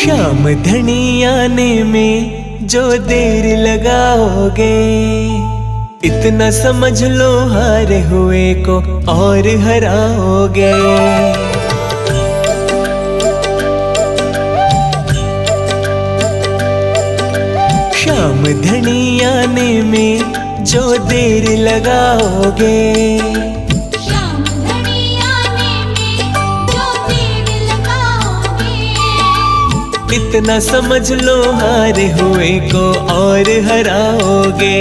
शाम धनी आने में जो देर लगाओगे, इतना समझ लो हारे हुए को और हराओगे। शाम धनी आने में जो देर लगाओगे, इतना समझ लो हारे हुए को और हराओगे।